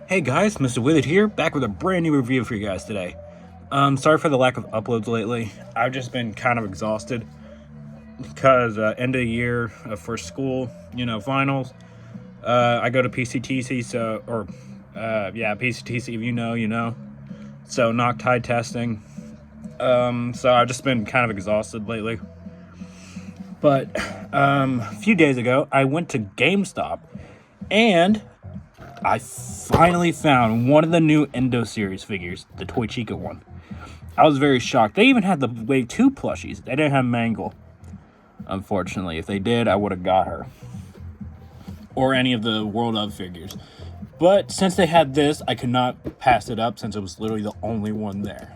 Hey guys, Mr.Withered here, back with a brand new review for you guys today. Sorry for the lack of uploads lately. I've just been kind of exhausted because end of the year for school, finals. I go to PCTC, PCTC. If you know, you know. So Noctide testing. So I've just been kind of exhausted lately. But a few days ago, I went to GameStop and I finally found one of the new Endo series figures, the Toy Chica one. I was very shocked. They even had the Wave 2 plushies. They didn't have Mangle, unfortunately. If they did, I would have got her. Or any of the World of figures. But since they had this, I could not pass it up since it was literally the only one there.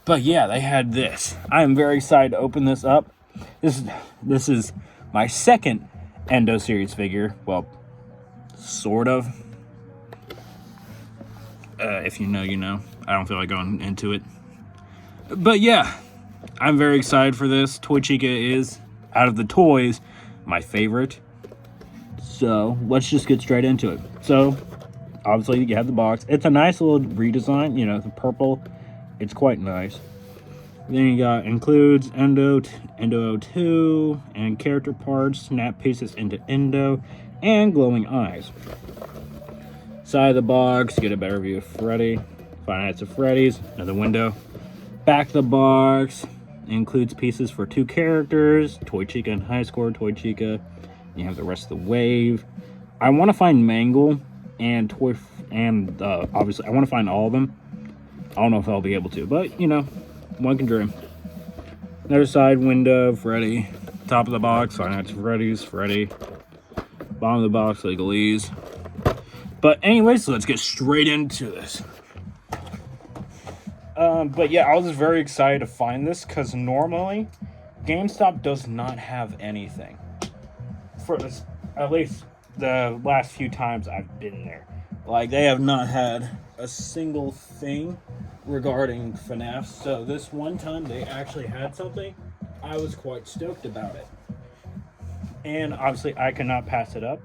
But yeah, they had this. I am very excited to open this up. This is my second Endo series figure. Well, sort of. If you know, you know. I don't feel like going into it. But yeah, I'm very excited for this. Toy Chica is, out of the toys, my favorite. So let's just get straight into it. So, obviously you have the box. It's a nice little redesign, the purple. It's quite nice. Then you got includes Endo 2, and character parts, snap pieces into Endo, and glowing eyes. Side of the box, get a better view of Freddy. Five Nights at Freddy's, another window. Back of the box includes pieces for two characters, Toy Chica and High Score Toy Chica. You have the rest of the wave. I want to find Mangle and obviously I want to find all of them. I don't know if I'll be able to, but one can dream. Another side window, Freddy. Top of the box, Five Nights at Freddy's, Freddy. Bottom of the box, Legalese. But anyways, so let's get straight into this. But yeah, I was very excited to find this because normally GameStop does not have anything. For this, at least the last few times I've been there. Like, they have not had a single thing regarding FNAF. So this one time they actually had something. I was quite stoked about it. And obviously I could not pass it up.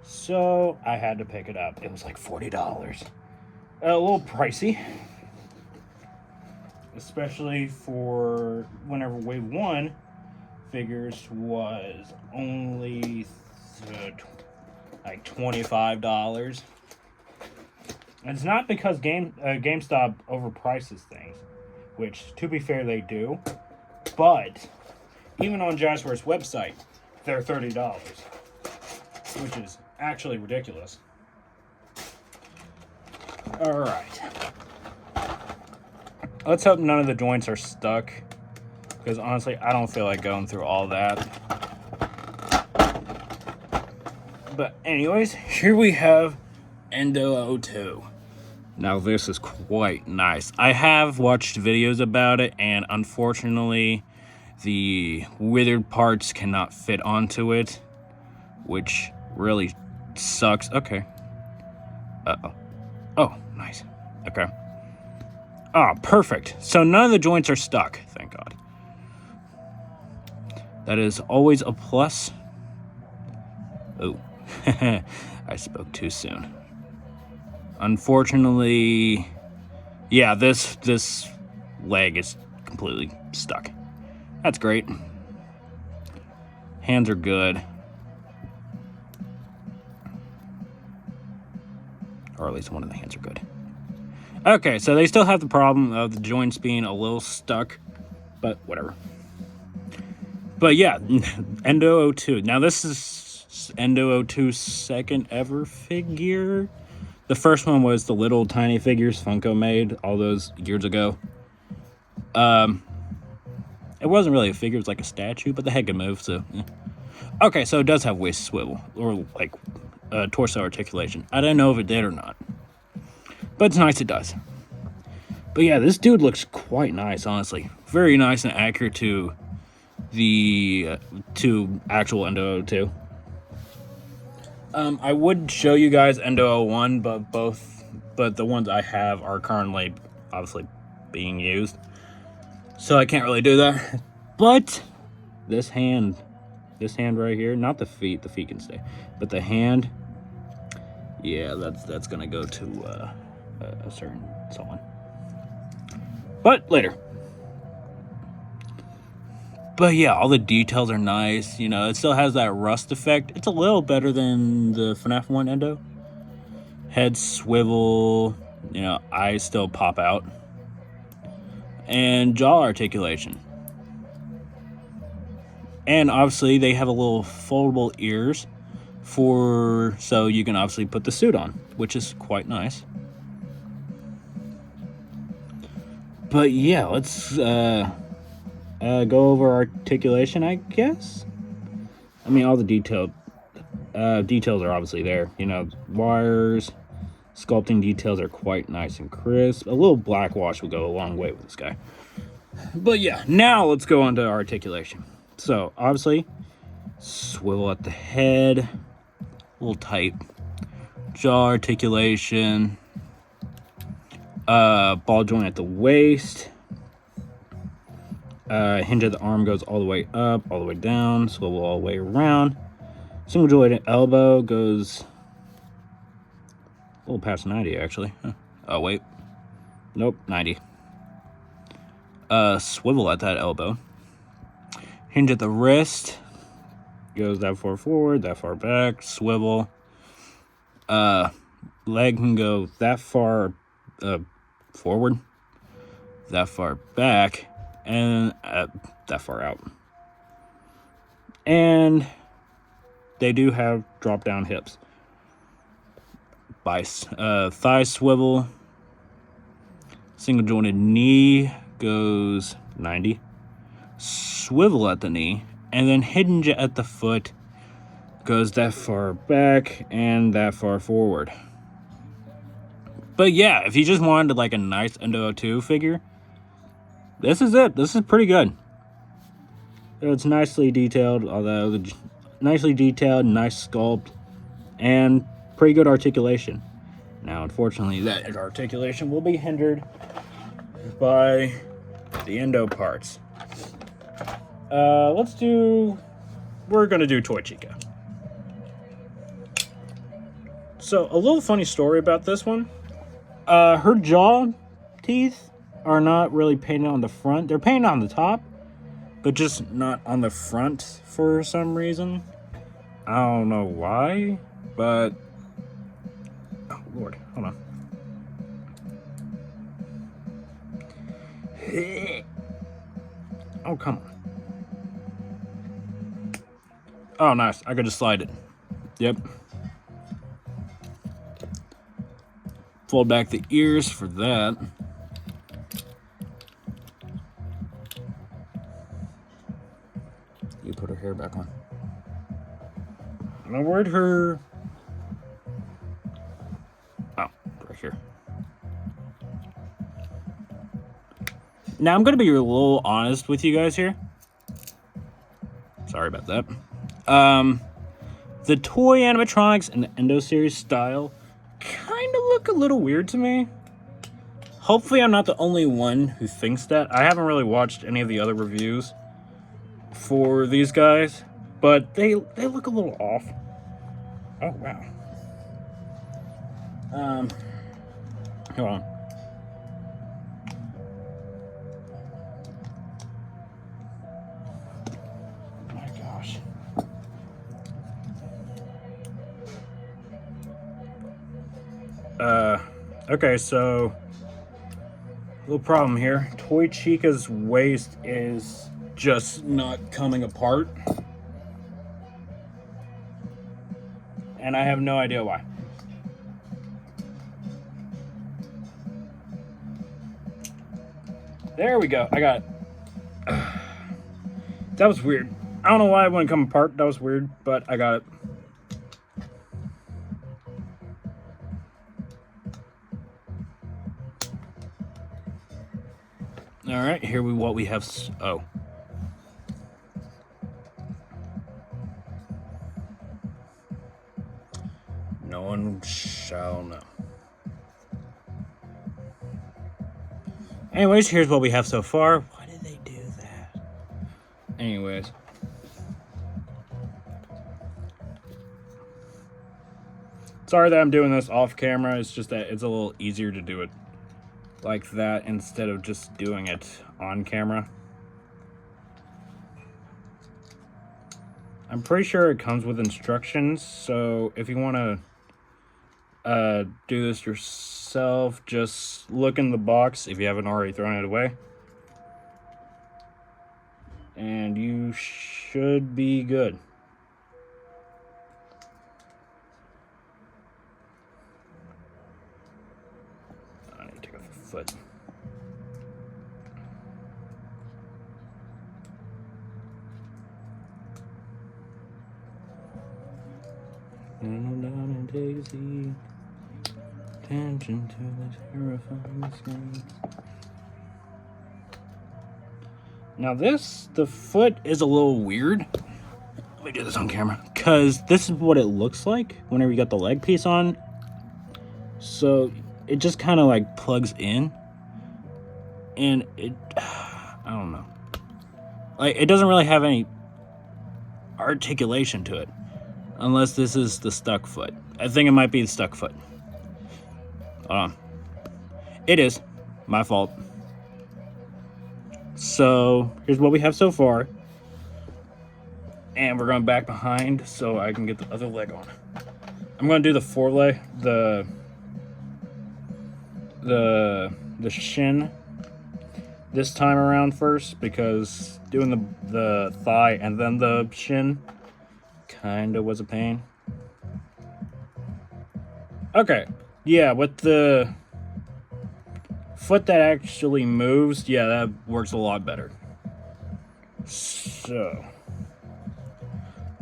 So I had to pick it up. It was like $40. A little pricey. Especially for whenever Wave 1 figures was only like $25. And it's not because GameStop overprices things, which, to be fair, they do. But even on Jazwares' website, they're $30, which is actually ridiculous. All right. Let's hope none of the joints are stuck, because honestly, I don't feel like going through all that. But anyways, here we have Endo 2. Now this is quite nice. I have watched videos about it, and unfortunately, the withered parts cannot fit onto it, which really sucks. Okay. Uh-oh. Oh, nice. Okay. Ah, perfect. So none of the joints are stuck, thank God. That is always a plus. Oh, I spoke too soon. Unfortunately, yeah, this leg is completely stuck. That's great. Hands are good. Or at least one of the hands are good. Okay, so they still have the problem of the joints being a little stuck, but whatever. But yeah, Endo 2. Now this is Endo 2's second ever figure. The first one was the little tiny figures Funko made all those years ago. It wasn't really a figure, it was like a statue, but the head could move, so yeah. Okay, so it does have waist swivel, or like torso articulation. I don't know if it did or not, but it's nice it does. But yeah, this dude looks quite nice, honestly. Very nice and accurate to the to actual Endo 2. I would show you guys Endo 1, but the ones I have are currently obviously being used, so I can't really do that. But this hand right here, not the feet can stay, but the hand, Yeah, that's gonna go to a certain someone. But later. But yeah, all the details are nice. You know, it still has that rust effect. It's a little better than the FNAF 1 endo. Head swivel, you know, eyes still pop out. And jaw articulation. And obviously they have a little foldable ears so you can obviously put the suit on, which is quite nice. But yeah, let's go over articulation, I guess. I mean, all the details are obviously there. You know, wires, sculpting details are quite nice and crisp. A little black wash will go a long way with this guy. But yeah, now let's go on to articulation. So obviously, swivel at the head, a little tight. Jaw articulation, ball joint at the waist. Hinge at the arm goes all the way up, all the way down, swivel all the way around. Single jointed elbow goes a little past 90, actually. Huh. Oh, wait. Nope, 90. Swivel at that elbow. Hinge at the wrist. Goes that far forward, that far back. Swivel. Leg can go that far forward, that far back, and that far out. And they do have drop down hips. Thigh swivel. Single jointed knee goes 90. Swivel at the knee, and then hinge at the foot goes that far back and that far forward. But yeah, if you just wanted like a nice Endo 2 figure, this is it. This is pretty good. It's nicely detailed, nice sculpt, and pretty good articulation. Now, unfortunately, that articulation will be hindered by the endo parts. We're gonna do Toy Chica. So, a little funny story about this one. Her jaw teeth are not really painted on the front. They're painted on the top, but just not on the front for some reason. I don't know why, but... Oh, Lord. Hold on. Oh, come on. Oh, nice. I could just slide it. Yep. Fold back the ears for that. You put her hair back on. Now, where'd her... Oh, right here. Now, I'm going to be a little honest with you guys here. Sorry about that. The toy animatronics in the Endo series style kind of look a little weird to me. Hopefully I'm not the only one who thinks that. I haven't really watched any of the other reviews for these guys, but they look a little off. Oh, wow. Hold on. My gosh. Okay, so little problem here. Toy Chica's waist is just not coming apart. And I have no idea why. There we go. I got it. That was weird. I don't know why it wouldn't come apart. That was weird, but I got it. All right, here we have. Oh. No one shall know. Anyways, here's what we have so far. Why did they do that? Anyways. Sorry that I'm doing this off camera. It's just that it's a little easier to do it like that instead of just doing it on camera. I'm pretty sure it comes with instructions, so if you want to do this yourself, just look in the box if you haven't already thrown it away. And you should be good. I need to take off the foot. Down and Daisy, attention to the terrifying scene. Now the foot is a little weird. Let me do this on camera, because this is what it looks like whenever you got the leg piece on. So it just kind of like plugs in, and I don't know. Like, it doesn't really have any articulation to it. Unless this is the stuck foot. I think it might be the stuck foot. Hold on. It is. My fault. So, here's what we have so far. And we're going back behind so I can get the other leg on. I'm going to do the foreleg, the shin this time around first, because doing the thigh and then the shin kind of was a pain. Okay, yeah, with the foot that actually moves, yeah, that works a lot better. So,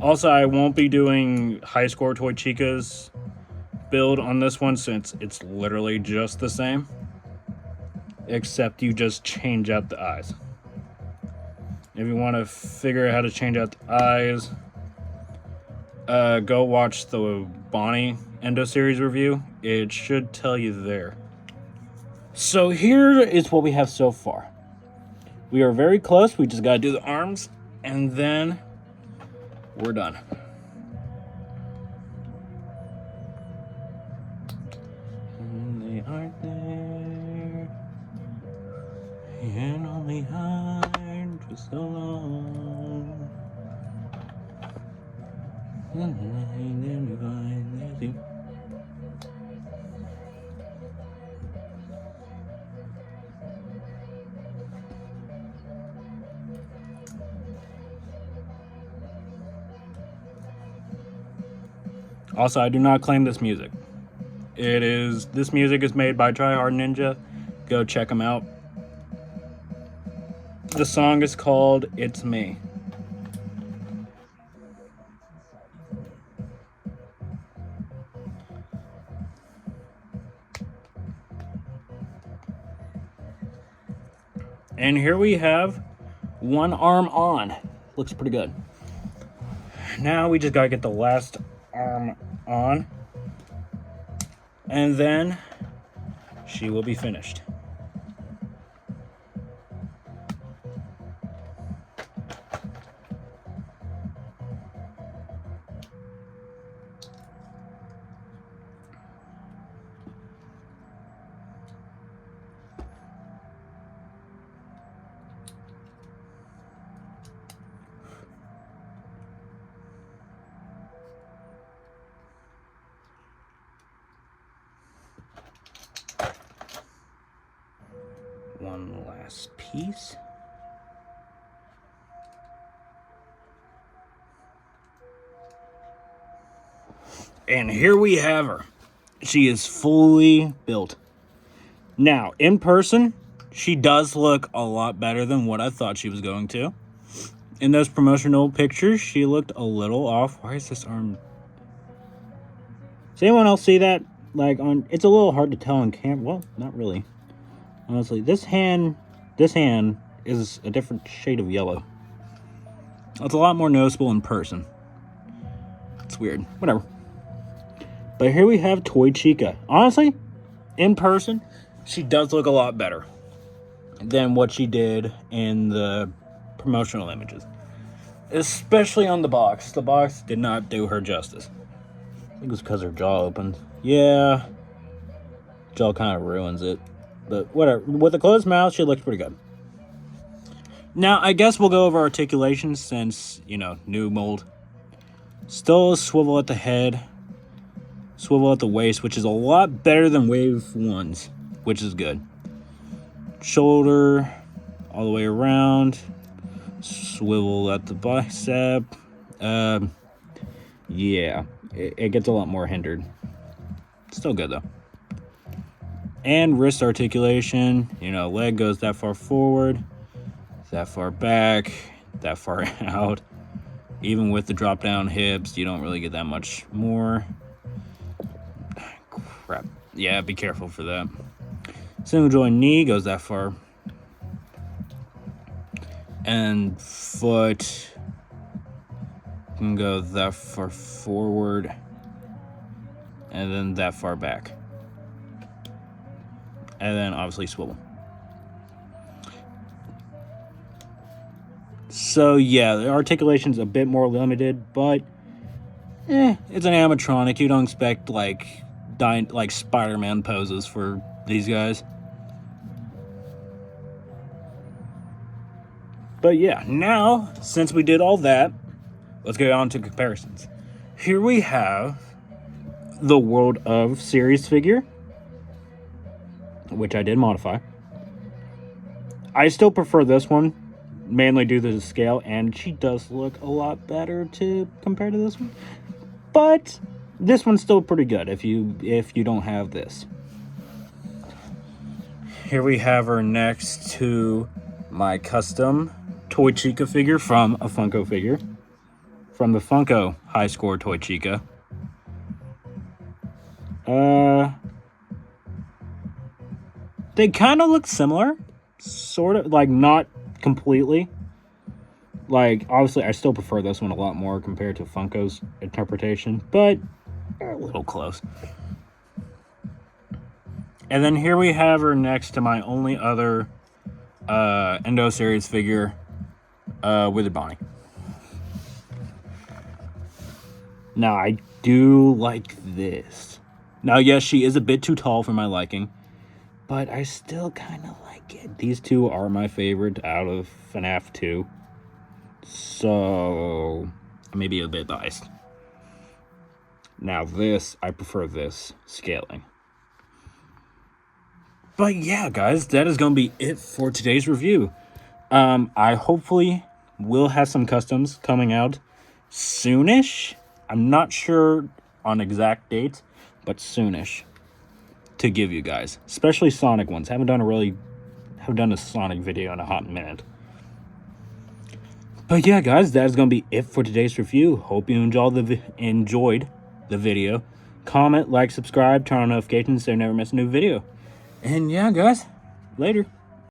also, I won't be doing high score Toy Chica's build on this one, since it's literally just the same, except you just change out the eyes. If you want to figure out how to change out the eyes, go watch the Bonnie Endo series review. It should tell you there. So here is what we have so far. We are very close. We just got to do the arms, and then we're done. And they aren't there, and only hide for so long. Also, I do not claim this music. This music is made by Try Hard Ninja. Go check them out. The song is called It's Me. And here we have one arm on. Looks pretty good. Now we just gotta get the last arm on, and then she will be finished. One last piece. And here we have her. She is fully built. Now, in person, she does look a lot better than what I thought she was going to. In those promotional pictures, she looked a little off. Why is this arm? Does anyone else see that? Like, it's a little hard to tell on camera. Well, not really. Honestly, this hand is a different shade of yellow. It's a lot more noticeable in person. It's weird. Whatever. But here we have Toy Chica. Honestly, in person, she does look a lot better than what she did in the promotional images. Especially on the box. The box did not do her justice. think it was because her jaw opened. Yeah. Jaw kind of ruins it. But whatever. With a closed mouth, she looks pretty good. Now, I guess we'll go over articulation since, you know, new mold. Still swivel at the head. Swivel at the waist, which is a lot better than wave 1's, which is good. Shoulder all the way around. Swivel at the bicep. Yeah, it gets a lot more hindered. Still good, though. And wrist articulation. You know, leg goes that far forward, that far back, that far out. Even with the drop down hips, you don't really get that much more. Crap. Yeah, be careful for that. Single joint knee goes that far. And foot can go that far forward. And then that far back. And then obviously swivel. So yeah, the articulation's a bit more limited, but it's an animatronic. You don't expect like Spider-Man poses for these guys. But yeah, now since we did all that, let's get on to comparisons. Here we have the World of Series figure, which I did modify. I still prefer this one, mainly due to the scale, and she does look a lot better compared to this one. But this one's still pretty good if you don't have this. Here we have her next to my custom Toy Chica figure from a Funko figure. From the Funko High Score Toy Chica. They kind of look similar. Sort of, like, not completely. Like, obviously, I still prefer this one a lot more compared to Funko's interpretation, but they're a little close. And then here we have her next to my only other Endo series figure, Withered Bonnie. Now, I do like this. Now, yes, she is a bit too tall for my liking, but I still kind of like it. These two are my favorite out of FNAF 2. So, maybe a bit biased. Now this, I prefer this scaling. But yeah, guys, that is going to be it for today's review. I hopefully will have some customs coming out soonish. I'm not sure on exact dates, but soonish to give you guys, especially Sonic ones. Haven't done a Sonic video in a hot minute. But yeah, guys, that is going to be it for today's review. Hope you enjoyed the video. Comment, like, subscribe, turn on notifications so you never miss a new video. And yeah, guys, later.